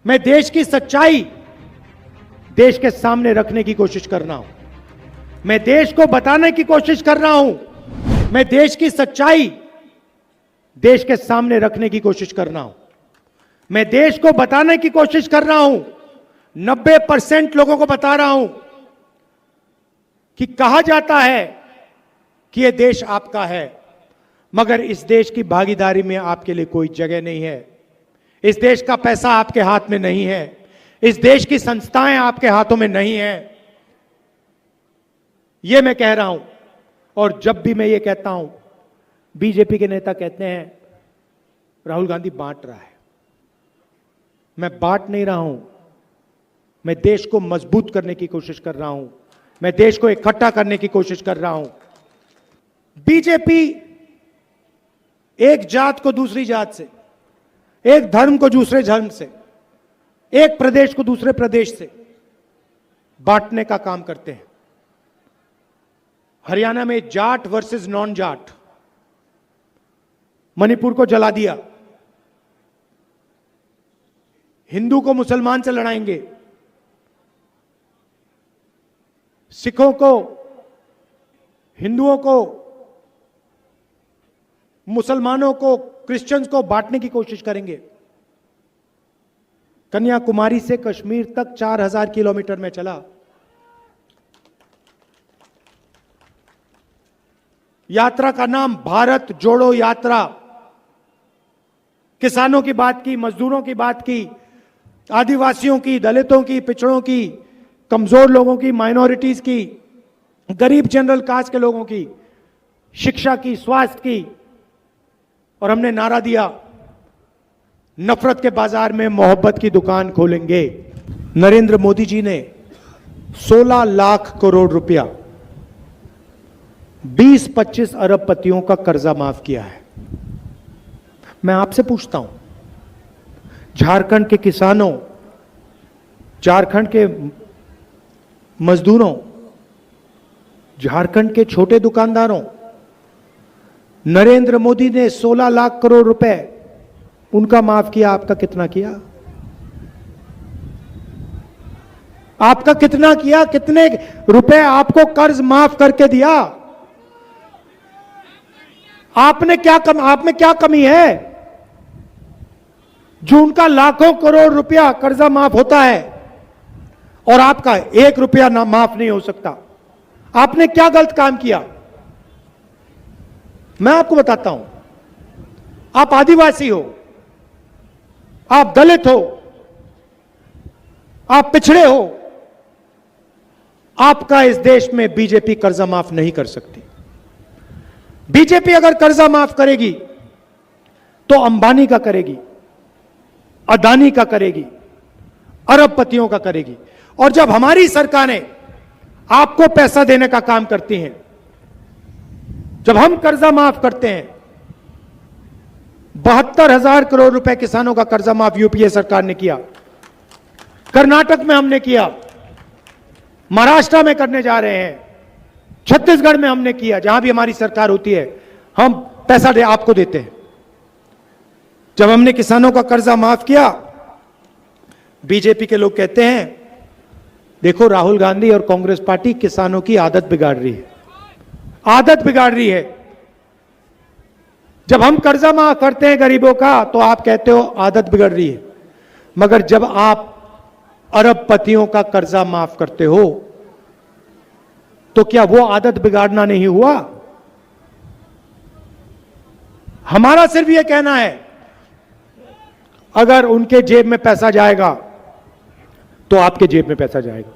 मैं देश की सच्चाई देश के सामने रखने की कोशिश कर रहा हूं। मैं देश को बताने की कोशिश कर रहा हूं। मैं देश की सच्चाई देश के सामने रखने की कोशिश कर रहा हूं। मैं देश को बताने की कोशिश कर रहा हूं। 90% लोगों को बता रहा हूं कि कहा जाता है कि यह देश आपका है, मगर इस देश की भागीदारी में आपके लिए कोई जगह नहीं है। इस देश का पैसा आपके हाथ में नहीं है। इस देश की संस्थाएं आपके हाथों में नहीं है। यह मैं कह रहा हूं। और जब भी मैं ये कहता हूं, बीजेपी के नेता कहते हैं राहुल गांधी बांट रहा है। मैं बांट नहीं रहा हूं। मैं देश को मजबूत करने की कोशिश कर रहा हूं। मैं देश को इकट्ठा करने की कोशिश कर रहा हूं। बीजेपी एक जात को दूसरी जात से, एक धर्म को दूसरे धर्म से, एक प्रदेश को दूसरे प्रदेश से बांटने का काम करते हैं। हरियाणा में जाट वर्सेस नॉन जाट, मणिपुर को जला दिया। हिंदू को मुसलमान से लड़ाएंगे, सिखों को, हिंदुओं को, मुसलमानों को, क्रिश्चियंस को बांटने की कोशिश करेंगे। कन्याकुमारी से कश्मीर तक 4000 किलोमीटर में चला। यात्रा का नाम भारत जोड़ो यात्रा। किसानों की बात की, मजदूरों की बात की, आदिवासियों की, दलितों की, पिछड़ों की, कमजोर लोगों की, माइनॉरिटीज की, गरीब जनरल कास्ट के लोगों की, शिक्षा की, स्वास्थ्य की। और हमने नारा दिया, नफरत के बाजार में मोहब्बत की दुकान खोलेंगे। नरेंद्र मोदी जी ने 16 लाख करोड़ रुपया 20-25 अरबपतियों का कर्जा माफ किया है। मैं आपसे पूछता हूं, झारखंड के किसानों, झारखंड के मजदूरों, झारखंड के छोटे दुकानदारों, नरेंद्र मोदी ने 16 लाख करोड़ रुपए उनका माफ किया। आपका कितना किया? आपका कितना किया? कितने रुपए आपको कर्ज माफ करके दिया? आप में क्या कमी है जो उनका लाखों करोड़ रुपया कर्जा माफ होता है और आपका 1 रुपया ना माफ नहीं हो सकता? आपने क्या गलत काम किया? मैं आपको बताता हूं। आप आदिवासी हो, आप दलित हो, आप पिछड़े हो, आपका इस देश में बीजेपी कर्जा माफ नहीं कर सकती। बीजेपी अगर कर्जा माफ करेगी तो अंबानी का करेगी, अदानी का करेगी, अरबपतियों का करेगी। और जब हमारी सरकारें आपको पैसा देने का काम करती हैं, जब हम कर्जा माफ करते हैं, 72,000 करोड़ रुपए किसानों का कर्जा माफ यूपीए सरकार ने किया, कर्नाटक में हमने किया, महाराष्ट्र में करने जा रहे हैं, छत्तीसगढ़ में हमने किया। जहां भी हमारी सरकार होती है हम पैसा आपको देते हैं। जब हमने किसानों का कर्जा माफ किया, बीजेपी के लोग कहते हैं देखो राहुल गांधी और कांग्रेस पार्टी किसानों की आदत बिगाड़ रही है, आदत बिगाड़ रही है। जब हम कर्जा माफ करते हैं गरीबों का तो आप कहते हो आदत बिगड़ रही है, मगर जब आप अरबपतियों का कर्जा माफ करते हो तो क्या वो आदत बिगाड़ना नहीं हुआ? हमारा सिर्फ ये कहना है, अगर उनके जेब में पैसा जाएगा तो आपके जेब में पैसा जाएगा।